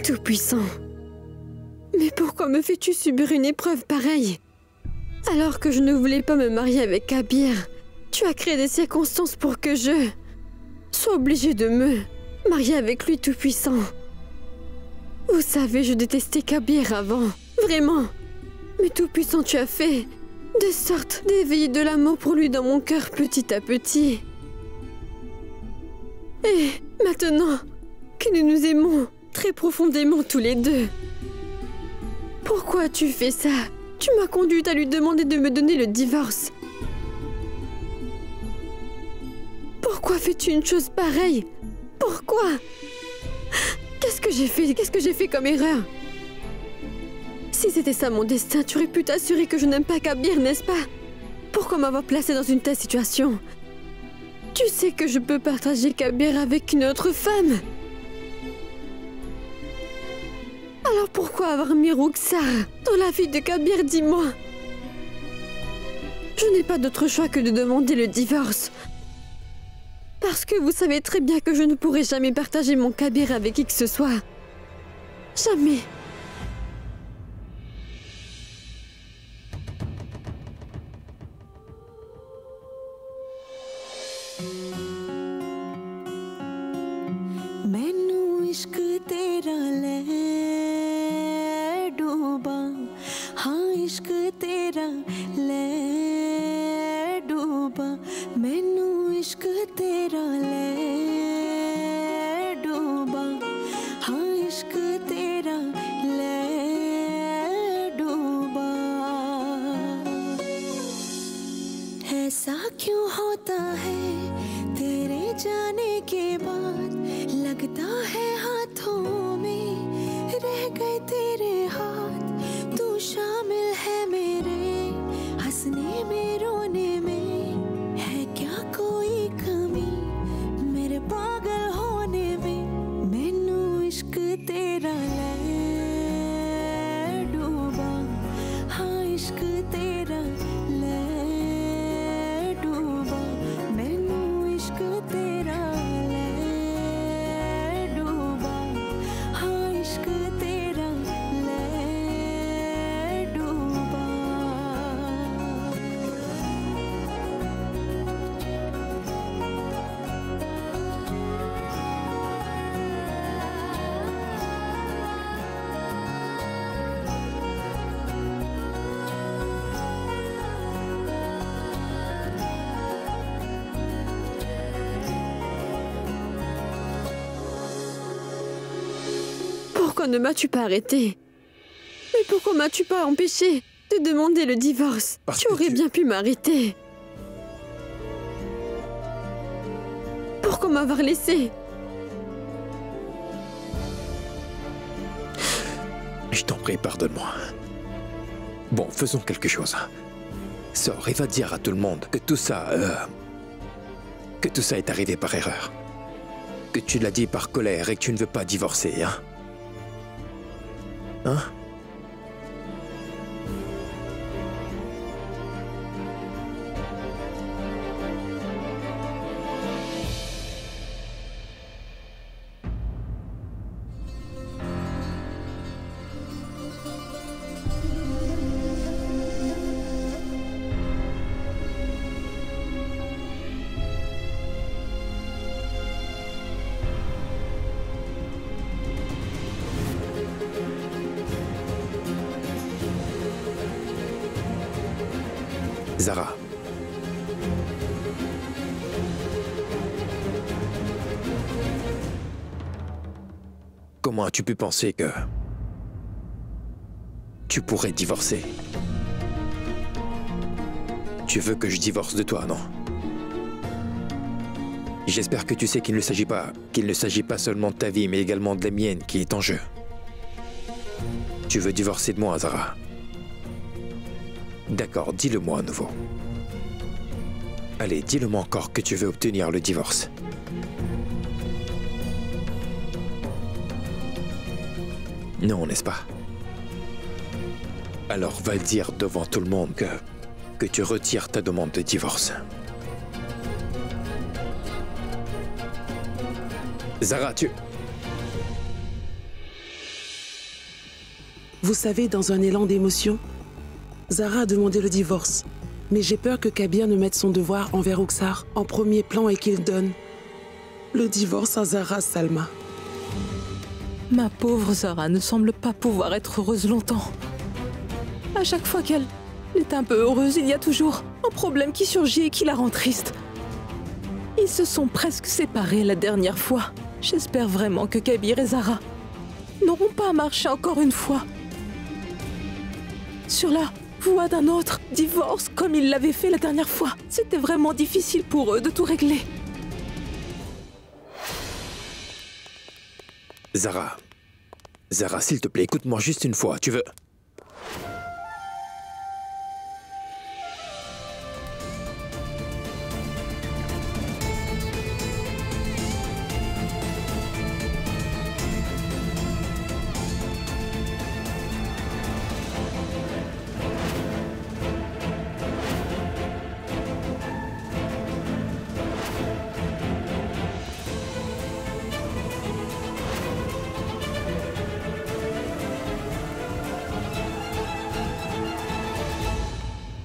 Tout-puissant. Mais pourquoi me fais-tu subir une épreuve pareille? Alors que je ne voulais pas me marier avec Kabir, tu as créé des circonstances pour que je sois obligée de me marier avec lui tout-puissant. Vous savez, je détestais Kabir avant, vraiment. Mais tout-puissant, tu as fait de sorte d'éveiller de l'amour pour lui dans mon cœur petit à petit. Et maintenant que nous nous aimons très profondément tous les deux, pourquoi as-tu fait ça? Tu m'as conduite à lui demander de me donner le divorce. Pourquoi fais-tu une chose pareille? Pourquoi? Qu'est-ce que j'ai fait? Qu'est-ce que j'ai fait comme erreur? Si c'était ça mon destin, tu aurais pu t'assurer que je n'aime pas Kabir, n'est-ce pas? Pourquoi m'avoir placée dans une telle situation? Tu sais que je peux partager Kabir avec une autre femme. Alors pourquoi avoir mis Rukhsar dans la vie de Kabir, dis-moi? Je n'ai pas d'autre choix que de demander le divorce. Parce que vous savez très bien que je ne pourrai jamais partager mon Kabir avec qui que ce soit. Jamais. मैनू इश्क तेरा ले डूबा हाँ इश्क तेरा ले डूबा मैनू इश्क तेरा ले डूबा हाँ इश्क तेरा ले डूबा ऐसा क्यों होता है तेरे जाने के बाद लगता है हाथों में रह गए तेरे हाथ तू शामिल है मेरे हंसने में रोने में है क्या कोई कमी मेरे पागल होने में मैनू इश्क तेरा ले डूबा हाँ इश्क तेरा ले डूबा मैनू इश्क तेरा Pourquoi ne m'as-tu pas arrêté? Mais pourquoi m'as-tu pas empêché de demander le divorce? Tu aurais bien pu m'arrêter. Pourquoi m'avoir laissé? Je t'en prie, pardonne-moi. Bon, faisons quelque chose. Sors et va dire à tout le monde que tout ça est arrivé par erreur. Que tu l'as dit par colère et que tu ne veux pas divorcer, hein? Hein? Zara. Comment as-tu pu penser que tu pourrais divorcer? Tu veux que je divorce de toi, non? J'espère que tu sais qu'il ne s'agit pas seulement de ta vie, mais également de la mienne qui est en jeu. Tu veux divorcer de moi, Zara? D'accord, dis-le-moi à nouveau. Allez, dis-le-moi encore que tu veux obtenir le divorce. Non, n'est-ce pas? Alors va le dire devant tout le monde que tu retires ta demande de divorce. Zara, tu... Vous savez, dans un élan d'émotion, Zara a demandé le divorce. Mais j'ai peur que Kabir ne mette son devoir envers Oxar en premier plan et qu'il donne le divorce à Zara, Salma. Ma pauvre Zara ne semble pas pouvoir être heureuse longtemps. À chaque fois qu'elle est un peu heureuse, il y a toujours un problème qui surgit et qui la rend triste. Ils se sont presque séparés la dernière fois. J'espère vraiment que Kabir et Zara n'auront pas marché encore une fois sur la voie d'un autre divorce comme ils l'avaient fait la dernière fois. C'était vraiment difficile pour eux de tout régler. Zara, s'il te plaît, écoute-moi juste une fois, tu veux...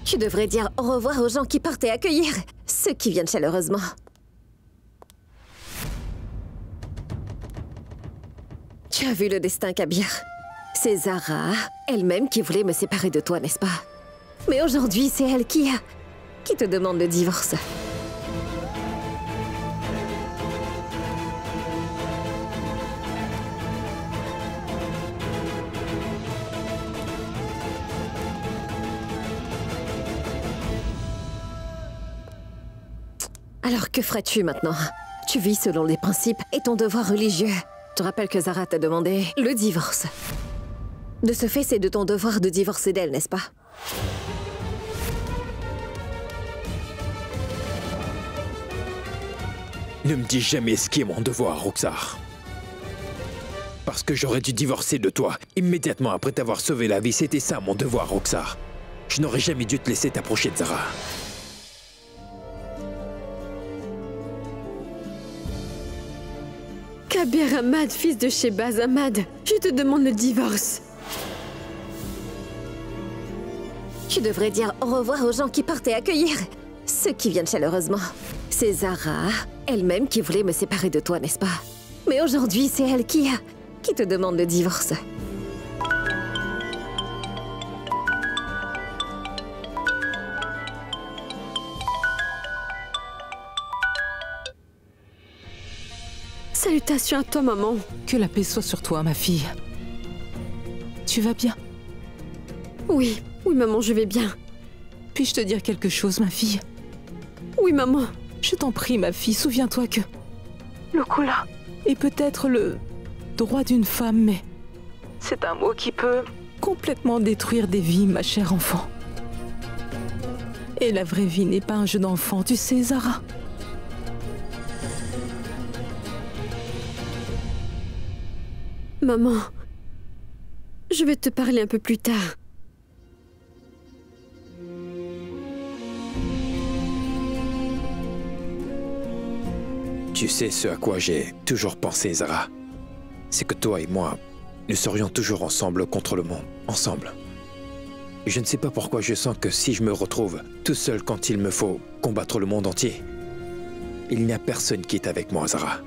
Tu devrais dire au revoir aux gens qui partent et accueillir ceux qui viennent chaleureusement. Tu as vu le destin, Kabir. C'est Zara, elle-même, qui voulait me séparer de toi, n'est-ce pas? Mais aujourd'hui, c'est elle qui te demande le divorce. Alors que ferais-tu maintenant? Tu vis selon les principes et ton devoir religieux. Je te rappelle que Zara t'a demandé le divorce. De ce fait, c'est de ton devoir de divorcer d'elle, n'est-ce pas? Ne me dis jamais ce qui est mon devoir, Roxar. Parce que j'aurais dû divorcer de toi immédiatement après t'avoir sauvé la vie. C'était ça mon devoir, Roxar. Je n'aurais jamais dû te laisser t'approcher de Zara. Kabir Ahmad, fils de Shehbaz Ahmad, je te demande le divorce. Tu devrais dire au revoir aux gens qui partent et accueillir ceux qui viennent chaleureusement. C'est Zara, elle-même, qui voulait me séparer de toi, n'est-ce pas? Mais aujourd'hui, c'est elle qui te demande le divorce. Salutations à toi, maman. Que la paix soit sur toi, ma fille. Tu vas bien? Oui, maman, je vais bien. Puis-je te dire quelque chose, ma fille? Oui, maman. Je t'en prie, ma fille, souviens-toi que le Khula est peut-être le droit d'une femme, mais c'est un mot qui peut complètement détruire des vies, ma chère enfant. Et la vraie vie n'est pas un jeu d'enfant, tu sais, Zara. Maman, je vais te parler un peu plus tard. Tu sais ce à quoi j'ai toujours pensé, Zara. C'est que toi et moi, nous serions toujours ensemble contre le monde. Ensemble. Je ne sais pas pourquoi je sens que si je me retrouve tout seul quand il me faut combattre le monde entier, il n'y a personne qui est avec moi, Zara.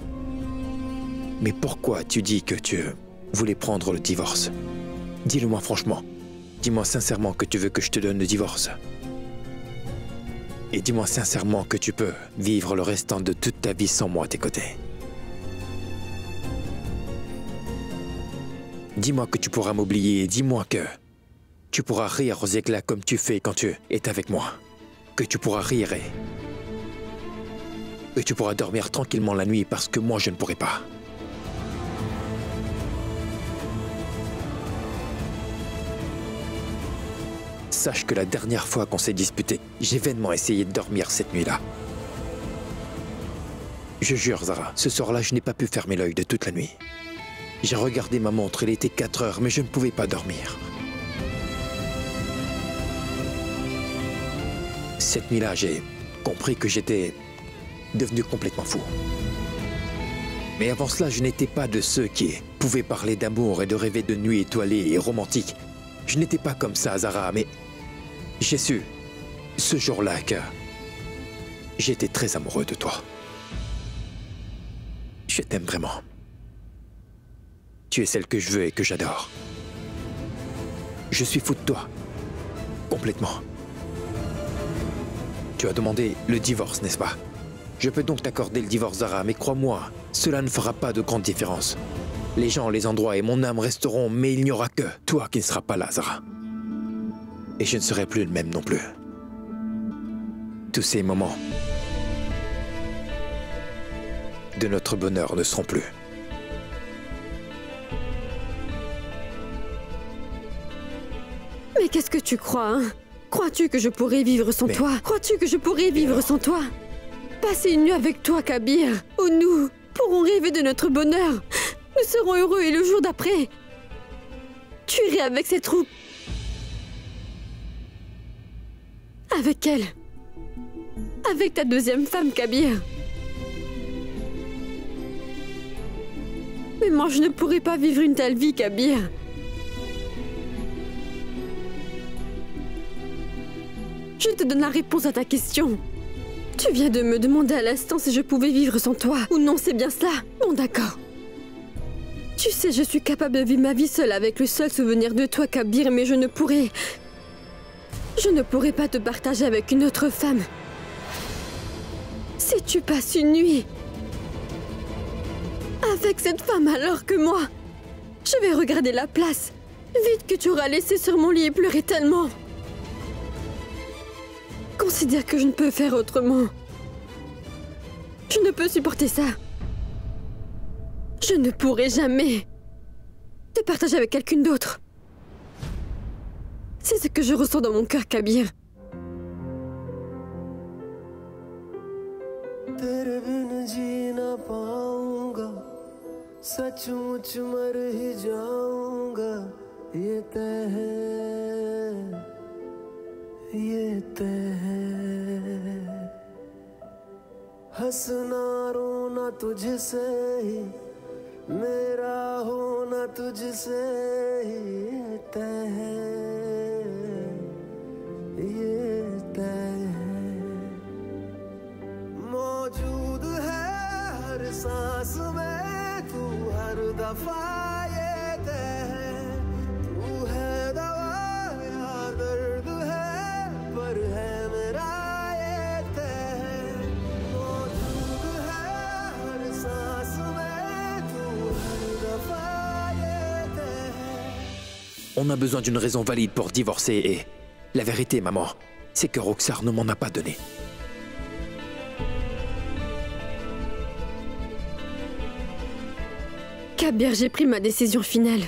Mais pourquoi tu dis que tu voulais prendre le divorce? Dis-le-moi franchement. Dis-moi sincèrement que tu veux que je te donne le divorce. Et dis-moi sincèrement que tu peux vivre le restant de toute ta vie sans moi à tes côtés. Dis-moi que tu pourras m'oublier et dis-moi que tu pourras rire aux éclats comme tu fais quand tu es avec moi. Que tu pourras rire et tu pourras dormir tranquillement la nuit parce que moi je ne pourrai pas. Sache que la dernière fois qu'on s'est disputé, j'ai vainement essayé de dormir cette nuit-là. Je jure, Zara, ce soir-là, je n'ai pas pu fermer l'œil de toute la nuit. J'ai regardé ma montre, il était 4 heures, mais je ne pouvais pas dormir. Cette nuit-là, j'ai compris que j'étais devenu complètement fou. Mais avant cela, je n'étais pas de ceux qui pouvaient parler d'amour et de rêver de nuits étoilées et romantiques. Je n'étais pas comme ça, Zara, mais j'ai su, ce jour-là, que j'étais très amoureux de toi. Je t'aime vraiment. Tu es celle que je veux et que j'adore. Je suis fou de toi. Complètement. Tu as demandé le divorce, n'est-ce pas? Je peux donc t'accorder le divorce, Zara, mais crois-moi, cela ne fera pas de grande différence. Les gens, les endroits et mon âme resteront, mais il n'y aura que toi qui ne seras pas là, Zara. Et je ne serai plus le même non plus. Tous ces moments de notre bonheur ne seront plus. Mais qu'est-ce que tu crois, hein? Crois-tu que je pourrais vivre sans toi? Crois-tu que je pourrais vivre sans toi? Passer une nuit avec toi, Kabir, où nous pourrons rêver de notre bonheur. Nous serons heureux et le jour d'après, tu irais avec cette troupe. Avec elle. Avec ta deuxième femme, Kabir. Mais moi, je ne pourrais pas vivre une telle vie, Kabir. Je te donne la réponse à ta question. Tu viens de me demander à l'instant si je pouvais vivre sans toi. Ou non, c'est bien cela. Bon, d'accord. Tu sais, je suis capable de vivre ma vie seule avec le seul souvenir de toi, Kabir, mais je ne pourrais pas te partager avec une autre femme. Si tu passes une nuit avec cette femme alors que moi, je vais regarder la place vide que tu auras laissée sur mon lit et pleurer tellement. Considère que je ne peux faire autrement. Je ne peux supporter ça. Je ne pourrai jamais te partager avec quelqu'un d'autre. C'est ce que je ressens dans mon cœur, Kabir. तेरे बिन जी ना पाऊंगा सचमुच मर ही जाऊंगा ये तय है हंसना रोना तुझसे ही मेरा होना तुझसे ही तय है ये तय है मौजूद है हर सांस में तू हर दफा ये तय है तू है दवा या दर्द है पर है मेरा ये तय है मौजूद है हर सांस में तू हर दफा ये तय है. On a besoin d'une raison valide pour divorcer et la vérité, maman, c'est que Roxar ne m'en a pas donné. Kabir, j'ai pris ma décision finale.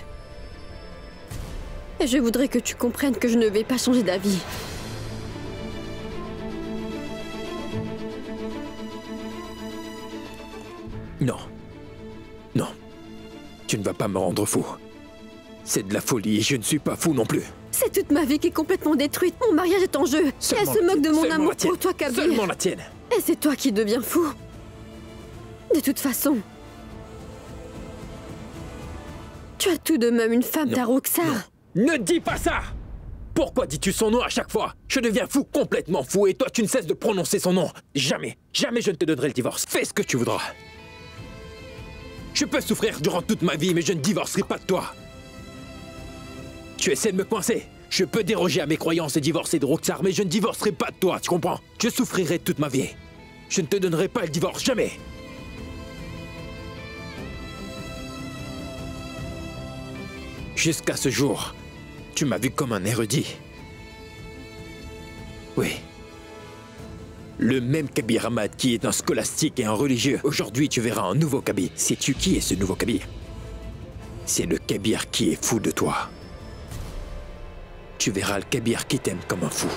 Et je voudrais que tu comprennes que je ne vais pas changer d'avis. Non. Non. Tu ne vas pas me rendre fou. C'est de la folie et je ne suis pas fou non plus. C'est toute ma vie qui est complètement détruite. Mon mariage est en jeu. Et elle se moque de mon amour pour toi, Kabir. Seulement la tienne. Et c'est toi qui deviens fou. De toute façon, tu as tout de même une femme, ta Roxar. Ne dis pas ça! Pourquoi dis-tu son nom à chaque fois? Je deviens fou, complètement fou, et toi tu ne cesses de prononcer son nom. Jamais, jamais je ne te donnerai le divorce. Fais ce que tu voudras. Je peux souffrir durant toute ma vie, mais je ne divorcerai pas de toi. Tu essaies de me coincer. Je peux déroger à mes croyances et divorcer de Roxar, mais je ne divorcerai pas de toi, tu comprends? Je souffrirai toute ma vie. Je ne te donnerai pas le divorce, jamais. Jusqu'à ce jour, tu m'as vu comme un érudit. Oui. Le même Kabir Ahmad qui est un scolastique et un religieux. Aujourd'hui, tu verras un nouveau Kabir. Sais-tu qui est ce nouveau Kabir? C'est le Kabir qui est fou de toi. Tu verras le Kabir qui t'aime comme un fou.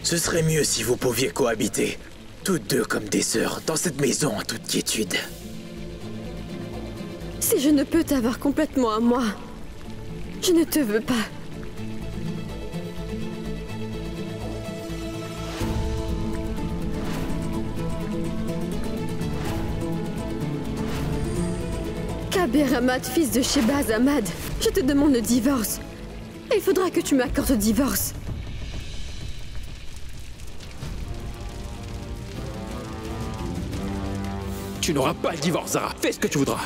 Ce serait mieux si vous pouviez cohabiter, toutes deux comme des sœurs, dans cette maison en toute quiétude. Si je ne peux t'avoir complètement à moi, je ne te veux pas. Kabir Ahmad, fils de Shehbaz Ahmad, je te demande le divorce. Il faudra que tu m'accordes le divorce. Tu n'auras pas le divorce, Zara. Fais ce que tu voudras.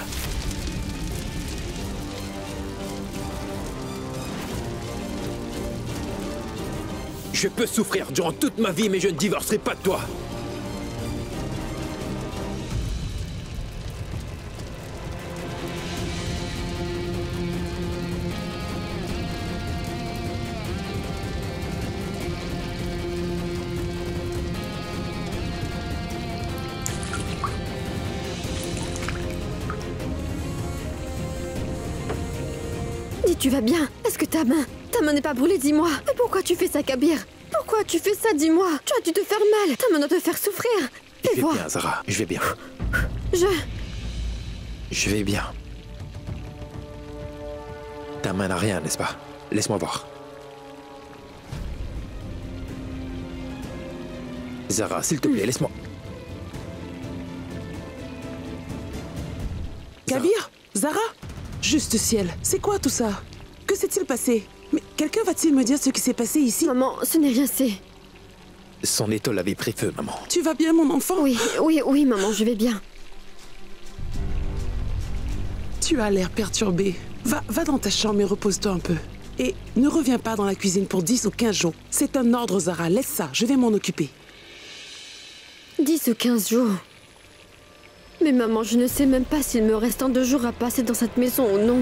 Je peux souffrir durant toute ma vie, mais je ne divorcerai pas de toi. Dis, tu vas bien? Est-ce que ta main n'est pas brûlée, dis-moi. Mais pourquoi tu fais ça, Kabir? Pourquoi tu fais ça, dis-moi? Tu as dû te faire mal. Ta main doit te faire souffrir. Je vais bien, Zara. Je vais bien. Je vais bien. Ta main n'a rien, n'est-ce pas? Laisse-moi voir. Zara, s'il te plaît, laisse-moi... Kabir? Zara? Juste ciel, c'est quoi tout ça? Que s'est-il passé? Mais quelqu'un va-t-il me dire ce qui s'est passé ici? Maman, ce n'est rien, c'est... Son étole avait pris feu, maman. Tu vas bien, mon enfant? Oui, maman, je vais bien. Tu as l'air perturbé. Va dans ta chambre et repose-toi un peu. Et ne reviens pas dans la cuisine pour 10 ou 15 jours. C'est un ordre, Zara. Laisse ça, je vais m'en occuper. 10 ou 15 jours. Mais maman, je ne sais même pas s'il me reste 2 jours à passer dans cette maison ou non.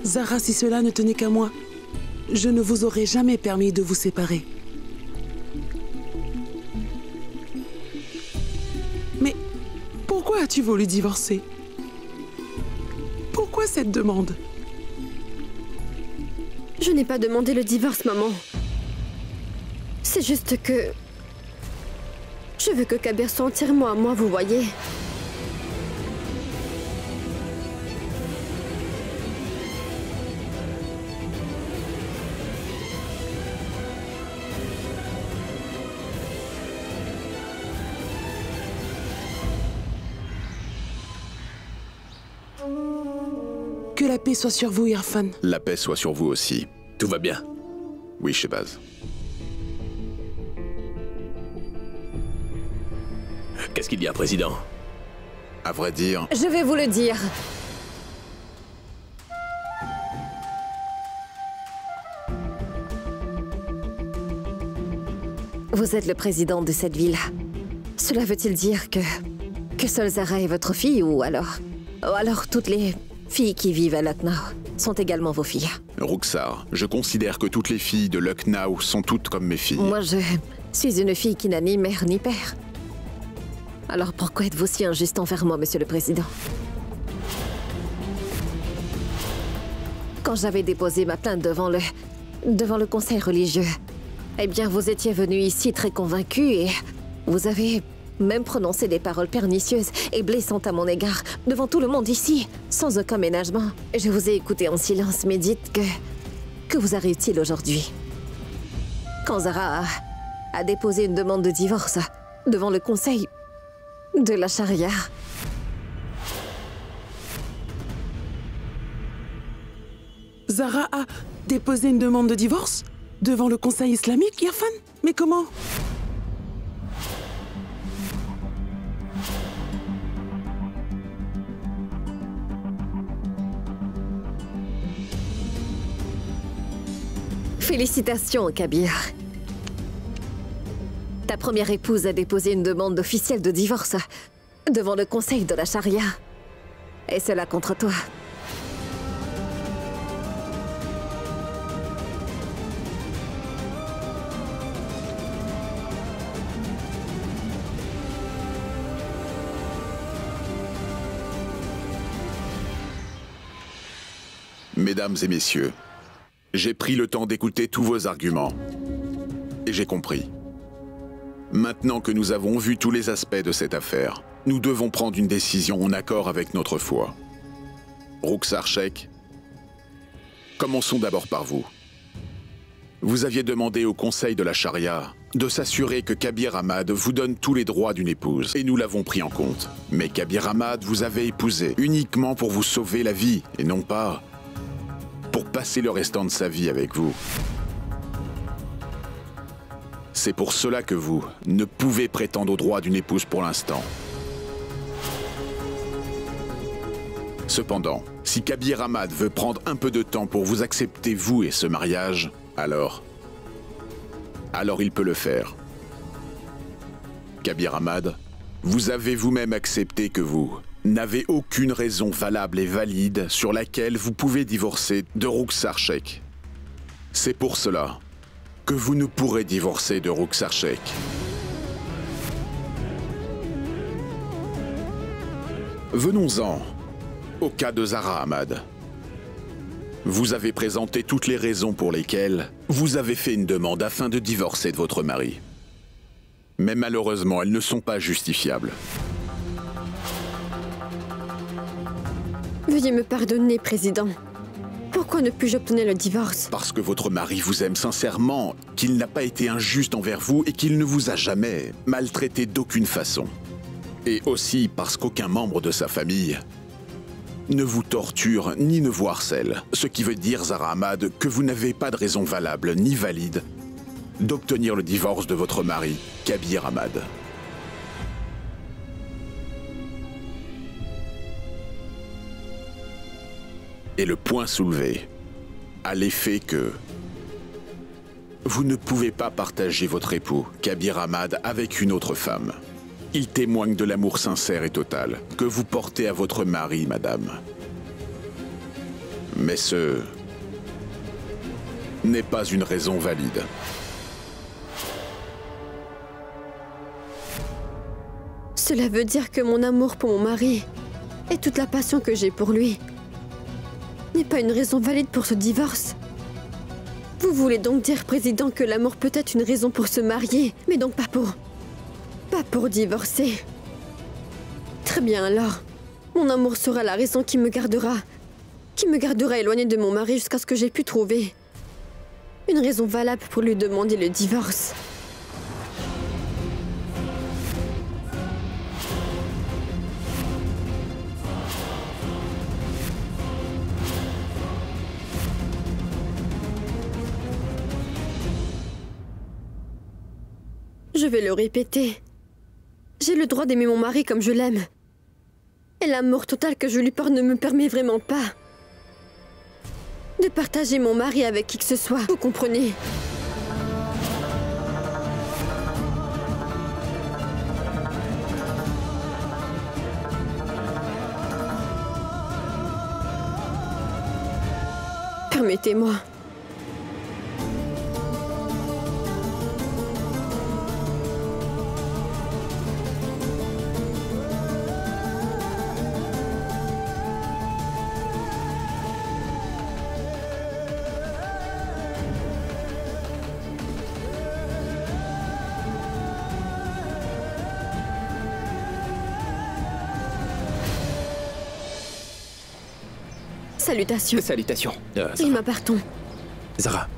Zara, si cela ne tenait qu'à moi, je ne vous aurais jamais permis de vous séparer. Mais pourquoi as-tu voulu divorcer? Pourquoi cette demande? Je n'ai pas demandé le divorce, maman. C'est juste que... je veux que Kabir soit entièrement à moi, vous voyez. Que la paix soit sur vous, Irfan. La paix soit sur vous aussi. Tout va bien? Oui, Shehbaz. Qu'est-ce qu'il y a, Président? À vrai dire, Je vais vous le dire. Vous êtes le président de cette ville. Cela veut-il dire que seule Zara est votre fille ou alors toutes les filles qui vivent à Lucknow sont également vos filles? Rukhsar, je considère que toutes les filles de Lucknow sont toutes comme mes filles. Moi, je suis une fille qui n'a ni mère ni père. Alors pourquoi êtes-vous si injuste envers moi, monsieur le président? Quand j'avais déposé ma plainte devant le conseil religieux, eh bien, vous étiez venu ici très convaincu et vous avez même prononcé des paroles pernicieuses et blessantes à mon égard, devant tout le monde ici, sans aucun ménagement. Je vous ai écouté en silence, mais dites que vous arrive-t-il aujourd'hui? Quand Zara a déposé une demande de divorce devant le conseil de la charia. Zara a déposé une demande de divorce devant le conseil islamique, Irfan? Mais comment? Félicitations, Kabir. Ta première épouse a déposé une demande officielle de divorce devant le conseil de la charia. Et cela contre toi. Mesdames et messieurs, j'ai pris le temps d'écouter tous vos arguments. Et j'ai compris. Maintenant que nous avons vu tous les aspects de cette affaire, nous devons prendre une décision en accord avec notre foi. Rukhsar Sheikh, commençons d'abord par vous. Vous aviez demandé au Conseil de la Charia de s'assurer que Kabir Ahmad vous donne tous les droits d'une épouse, et nous l'avons pris en compte. Mais Kabir Ahmad vous avait épousé uniquement pour vous sauver la vie, et non pas pour passer le restant de sa vie avec vous. C'est pour cela que vous ne pouvez prétendre aux droits d'une épouse pour l'instant. Cependant, si Kabir Ahmad veut prendre un peu de temps pour vous accepter vous et ce mariage, alors il peut le faire. Kabir Ahmad, vous avez vous-même accepté que vous n'avez aucune raison valable et valide sur laquelle vous pouvez divorcer de Rukhsar Sheikh. C'est pour cela que vous ne pourrez divorcer de Rukhsar Sheikh. Venons-en au cas de Zahra Ahmad. Vous avez présenté toutes les raisons pour lesquelles vous avez fait une demande afin de divorcer de votre mari. Mais malheureusement, elles ne sont pas justifiables. Veuillez me pardonner, Président. Pourquoi ne puis-je obtenir le divorce? Parce que votre mari vous aime sincèrement, qu'il n'a pas été injuste envers vous et qu'il ne vous a jamais maltraité d'aucune façon. Et aussi parce qu'aucun membre de sa famille ne vous torture ni ne vous harcèle. Ce qui veut dire, Zahra Ahmad, que vous n'avez pas de raison valable ni valide d'obtenir le divorce de votre mari, Kabir Ahmad. Et le point soulevé à l'effet que vous ne pouvez pas partager votre époux, Kabir Ahmad, avec une autre femme. Il témoigne de l'amour sincère et total que vous portez à votre mari, madame. Mais ce n'est pas une raison valide. Cela veut dire que mon amour pour mon mari et toute la passion que j'ai pour lui n'est pas une raison valide pour ce divorce. Vous voulez donc dire, Président, que l'amour peut être une raison pour se marier, mais donc pas pour divorcer. Très bien alors. Mon amour sera la raison qui me gardera éloignée de mon mari jusqu'à ce que j'ai pu trouver une raison valable pour lui demander le divorce. Je vais le répéter. J'ai le droit d'aimer mon mari comme je l'aime. Et l'amour total que je lui porte ne me permet vraiment pas de partager mon mari avec qui que ce soit. Vous comprenez? Permettez-moi. Salutations. Salutations. Rima, partons. Zahra,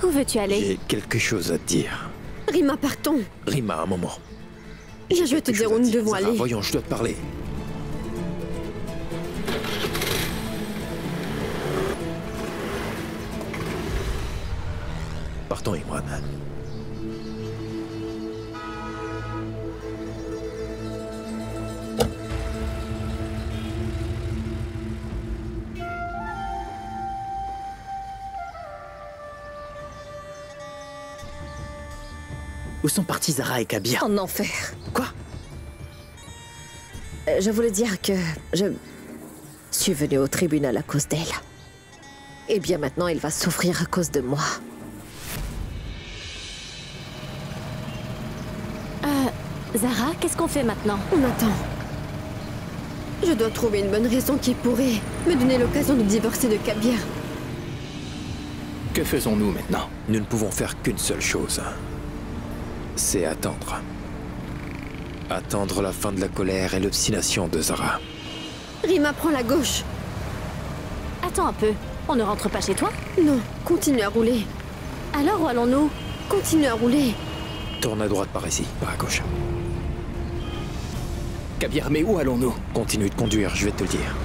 Où veux-tu aller? j'ai quelque chose à te dire. Rima, partons. Rima, un moment. Je vais te dire où nous devons Zahra, aller. voyons, je dois te parler. Partons, Imran. Où sont partis Zahra et Kabir? En enfer. Quoi? Je voulais dire que je suis venue au tribunal à cause d'elle. Et bien maintenant, elle va souffrir à cause de moi. Zahra, qu'est-ce qu'on fait maintenant? On attend. Je dois trouver une bonne raison qui pourrait me donner l'occasion de divorcer de Kabir. Que faisons-nous maintenant? Nous ne pouvons faire qu'une seule chose. C'est attendre. Attendre la fin de la colère et l'obstination de Zara. Rima, prends la gauche. Attends un peu, on ne rentre pas chez toi? Non, continue à rouler. Alors où allons-nous? Continue à rouler. Tourne à droite par ici, par à gauche. Kabir, mais où allons-nous? Continue de conduire, je vais te le dire.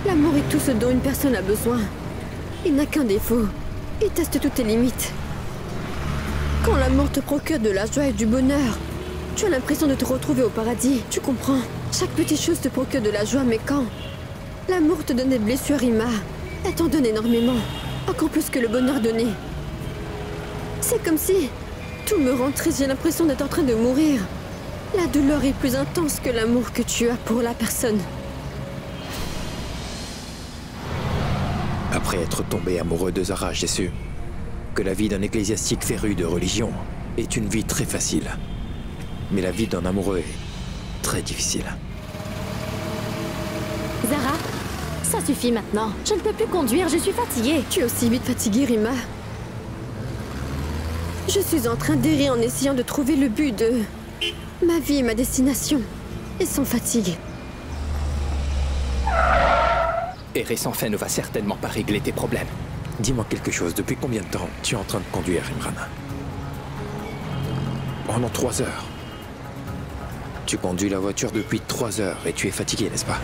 L'amour est tout ce dont une personne a besoin. Il n'a qu'un défaut. Il teste toutes tes limites. Quand l'amour te procure de la joie et du bonheur, tu as l'impression de te retrouver au paradis, tu comprends? Chaque petite chose te procure de la joie, mais quand l'amour te donne des blessures, Rima, elle t'en donne énormément, encore plus que le bonheur donné. C'est comme si tout me rend triste, j'ai l'impression d'être en train de mourir. La douleur est plus intense que l'amour que tu as pour la personne. Après être tombé amoureux de Zara, j'ai su que la vie d'un ecclésiastique féru de religion est une vie très facile. Mais la vie d'un amoureux est très difficile. Zara, ça suffit maintenant. Je ne peux plus conduire, je suis fatiguée. Tu es aussi vite fatiguée, Rima. Je suis en train d'errer en essayant de trouver le but de ma vie et ma destination. Et sans fatigue. Errer sans fin ne va certainement pas régler tes problèmes. Dis-moi quelque chose, depuis combien de temps tu es en train de conduire, Imran? Pendant 3 heures. Tu conduis la voiture depuis 3 heures et tu es fatigué, n'est-ce pas?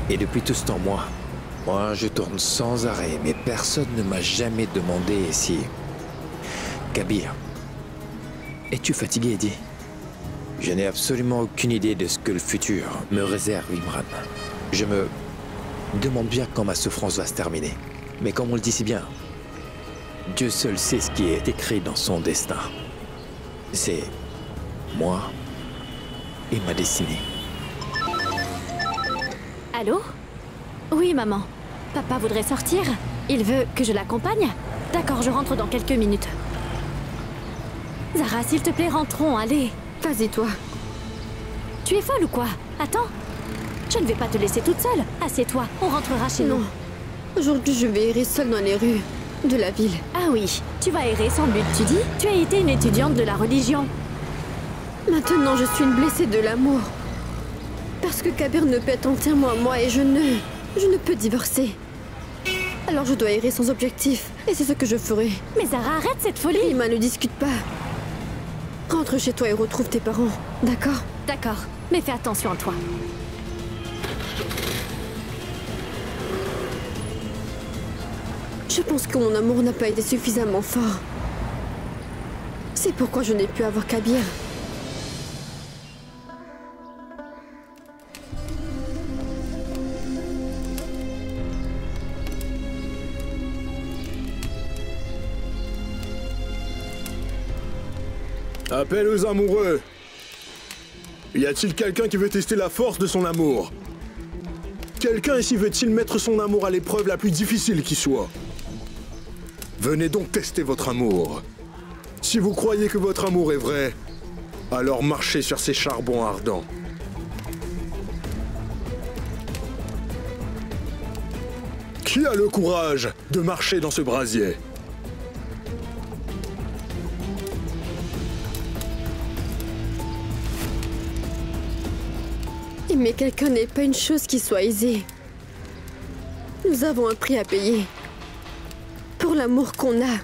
Et depuis tout ce temps, moi, je tourne sans arrêt, mais personne ne m'a jamais demandé si... Kabir, es-tu fatigué, Eddie? Je n'ai absolument aucune idée de ce que le futur me réserve, Imran. Je me demande bien quand ma souffrance va se terminer. Mais comme on le dit si bien, Dieu seul sait ce qui est écrit dans son destin. C'est moi et ma destinée. Allô? Oui, maman. Papa voudrait sortir. Il veut que je l'accompagne? D'accord, je rentre dans quelques minutes. Zara, s'il te plaît, rentrons, allez. Vas-y, toi. Tu es folle ou quoi? Attends. Je ne vais pas te laisser toute seule. Assieds-toi, on rentrera chez nous. Non. Aujourd'hui, je vais errer seule dans les rues de la ville. Ah oui, tu vas errer sans but, tu dis? Tu as été une étudiante de la religion. Maintenant, je suis une blessée de l'amour. Parce que Kabir ne peut être entièrement à moi et je ne peux divorcer. Alors je dois errer sans objectif. Et c'est ce que je ferai. Mais Zara, arrête cette folie! Rima, ne discute pas. Rentre chez toi et retrouve tes parents, d'accord? D'accord, mais fais attention à toi. Je pense que mon amour n'a pas été suffisamment fort. C'est pourquoi je n'ai pu avoir Kabir. Appel aux amoureux. Y a-t-il quelqu'un qui veut tester la force de son amour? Quelqu'un ici veut-il mettre son amour à l'épreuve la plus difficile qui soit? Venez donc tester votre amour. Si vous croyez que votre amour est vrai, alors marchez sur ces charbons ardents. Qui a le courage de marcher dans ce brasier? Aimer quelqu'un n'est pas une chose qui soit aisée. Nous avons un prix à payer. Pour l'amour qu'on a.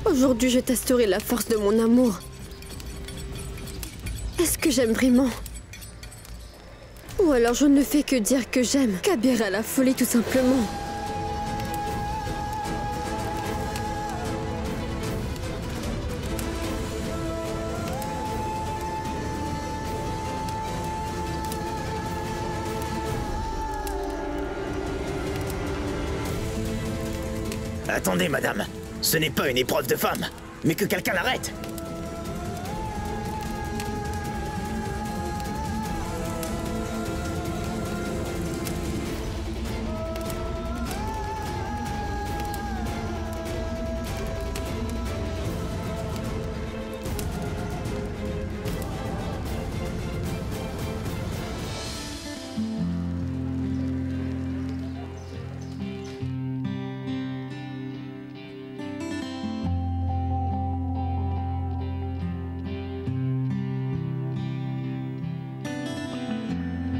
Aujourd'hui, je testerai la force de mon amour. Est-ce que j'aime vraiment? Ou alors je ne fais que dire que j'aime. Kabir à la folie, tout simplement. Attendez, madame. Ce n'est pas une épreuve de femme, mais que quelqu'un l'arrête.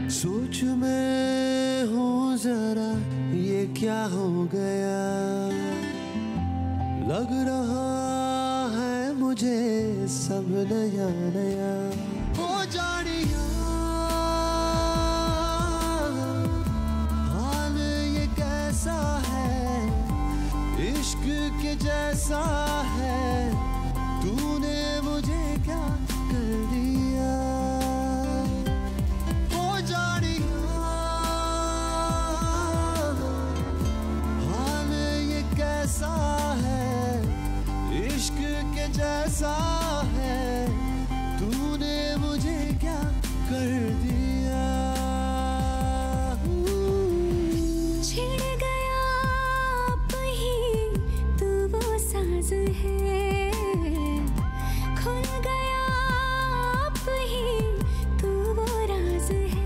सोच में हूँ जरा ये क्या हो गया लग रहा है मुझे सब नया नया हो जानिया हाल ये कैसा है इश्क के जैसा है तूने मुझे क्या कर दिया हो जानिया हाल ये कैसा है इश्क के जैसा है तूने मुझे क्या कर दिया छिड़ गया आप ही तू वो साज है खुल गया आप ही तू वो राज है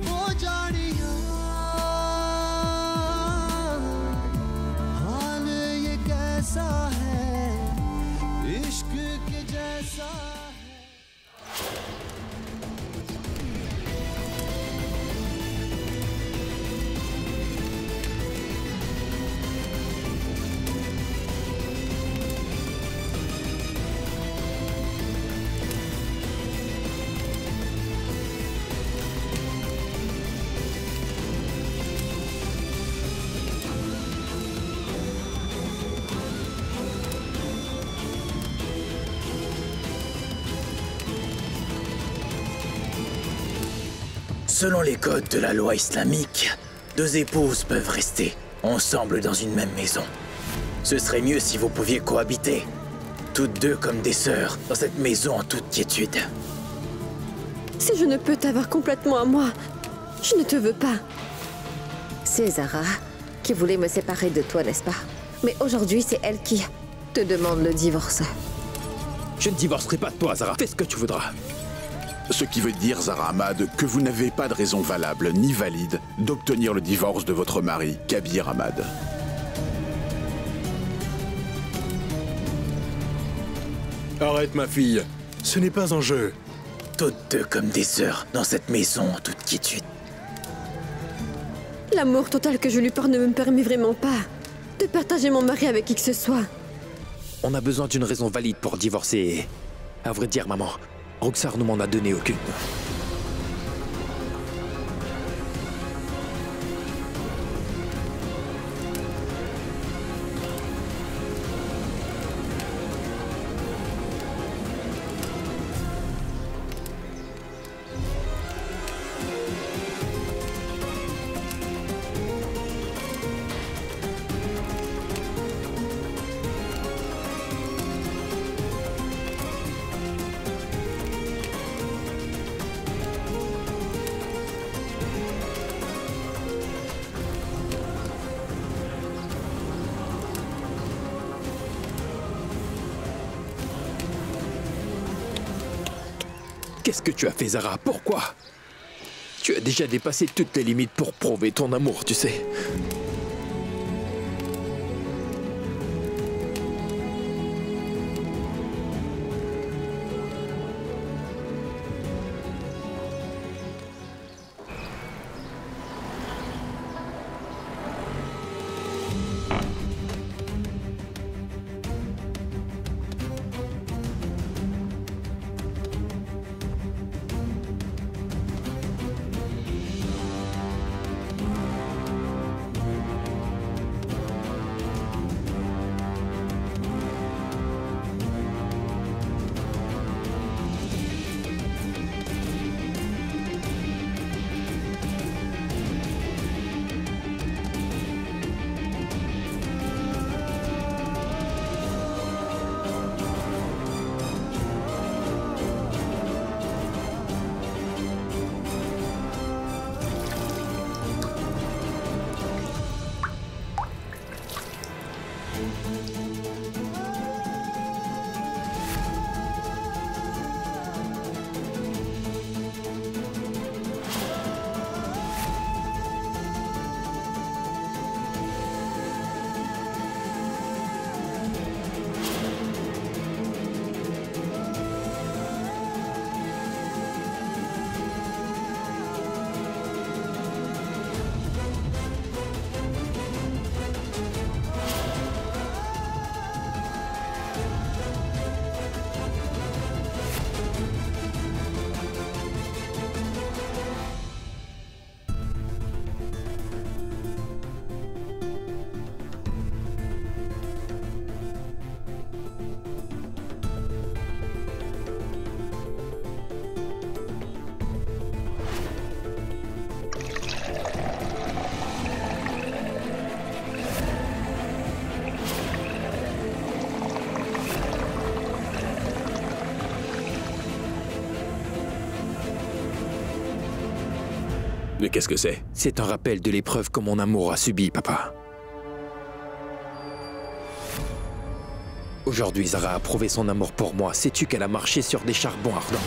हो जानिया हाल ये कैसा है इश्क के जैसा है Selon les codes de la loi islamique, deux épouses peuvent rester ensemble dans une même maison. Ce serait mieux si vous pouviez cohabiter, toutes deux comme des sœurs, dans cette maison en toute quiétude. Si je ne peux t'avoir complètement à moi, je ne te veux pas. C'est Zara qui voulait me séparer de toi, n'est-ce pas? Mais aujourd'hui, c'est elle qui te demande le divorce. Je ne divorcerai pas de toi, Zara. Fais ce que tu voudras. Ce qui veut dire, Zara Ahmad, que vous n'avez pas de raison valable ni valide d'obtenir le divorce de votre mari, Kabir Ahmad. Arrête, ma fille. Ce n'est pas un jeu. Toutes deux comme des sœurs, dans cette maison en toute quiétude. L'amour total que je lui porte ne me permet vraiment pas de partager mon mari avec qui que ce soit. On a besoin d'une raison valide pour divorcer. À vrai dire, maman, Roxar ne m'en a donné aucune. Qu'est-ce que tu as fait, Zara? Pourquoi? Tu as déjà dépassé toutes les limites pour prouver ton amour, tu sais. Mais qu'est-ce que c'est? C'est un rappel de l'épreuve que mon amour a subie, papa. Aujourd'hui, Zara a prouvé son amour pour moi. Sais-tu qu'elle a marché sur des charbons ardents?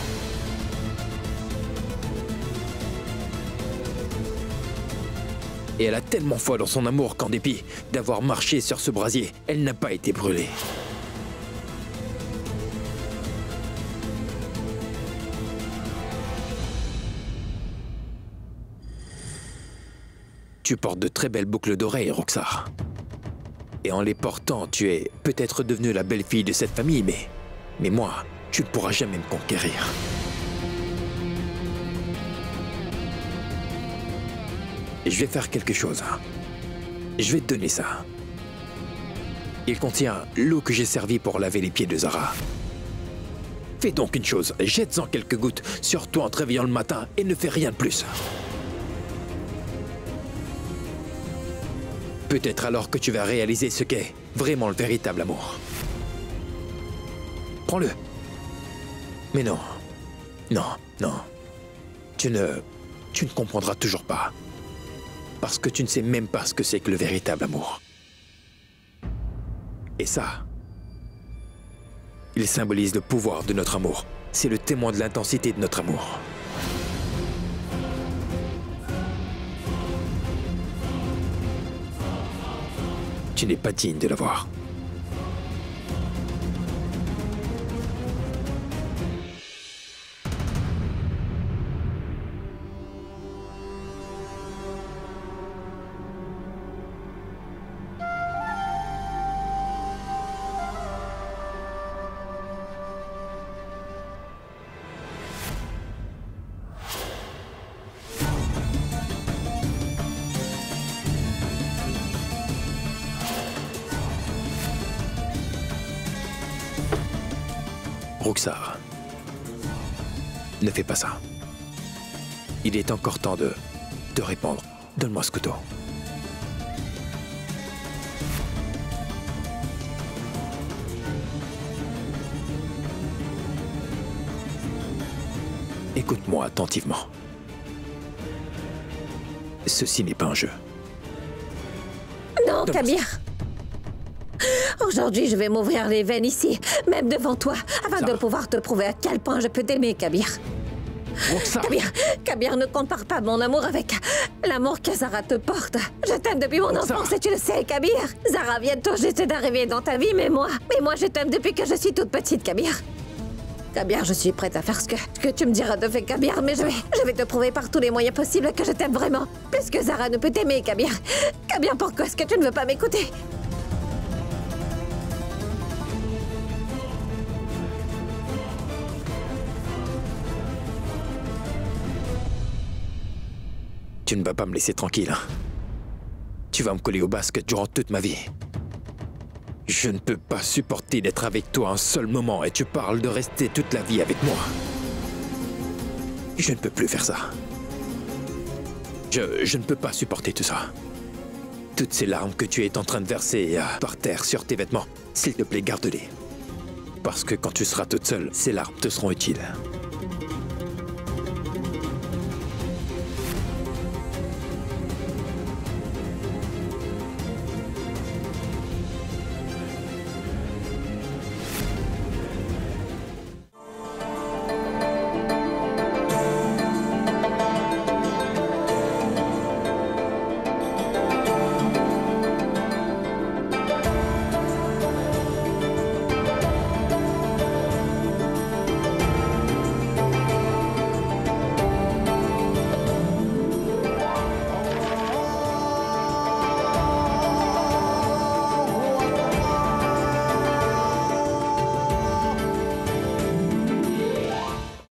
Et elle a tellement foi dans son amour qu'en dépit d'avoir marché sur ce brasier, elle n'a pas été brûlée. Tu portes de très belles boucles d'oreilles, Roxar. Et en les portant, tu es peut-être devenue la belle-fille de cette famille, mais moi, tu ne pourras jamais me conquérir. Et je vais faire quelque chose. Je vais te donner ça. Il contient l'eau que j'ai servie pour laver les pieds de Zara. Fais donc une chose, jette-en quelques gouttes sur toi en te réveillant le matin et ne fais rien de plus. Peut-être alors que tu vas réaliser ce qu'est vraiment le véritable amour. Prends-le. Mais non. Non, non. Tu ne comprendras toujours pas. Parce que tu ne sais même pas ce que c'est que le véritable amour. Et ça, il symbolise le pouvoir de notre amour. C'est le témoin de l'intensité de notre amour. Tu n'es pas digne de l'avoir. Roxar, ne fais pas ça. Il est encore temps de répondre. Donne-moi ce couteau. Écoute-moi attentivement. Ceci n'est pas un jeu. Non, Kabir. Aujourd'hui, je vais m'ouvrir les veines ici, même devant toi, afin de pouvoir te prouver à quel point je peux t'aimer, Kabir. Kabir, ne compare pas mon amour avec l'amour que Zara te porte. Je t'aime depuis mon enfance et tu le sais, Kabir. Zara vient tout juste d'arriver dans ta vie, mais moi je t'aime depuis que je suis toute petite, Kabir. Kabir, je suis prête à faire ce que tu me diras de faire, Kabir, mais je vais te prouver par tous les moyens possibles que je t'aime vraiment. Plus que Zara ne peut t'aimer, Kabir. Kabir, pourquoi est-ce que tu ne veux pas m'écouter? Tu ne vas pas me laisser tranquille. Hein? Tu vas me coller au basket durant toute ma vie. Je ne peux pas supporter d'être avec toi un seul moment et tu parles de rester toute la vie avec moi. Je ne peux plus faire ça. Je ne peux pas supporter tout ça. Toutes ces larmes que tu es en train de verser par terre sur tes vêtements, s'il te plaît, garde-les. Parce que quand tu seras toute seule, ces larmes te seront utiles.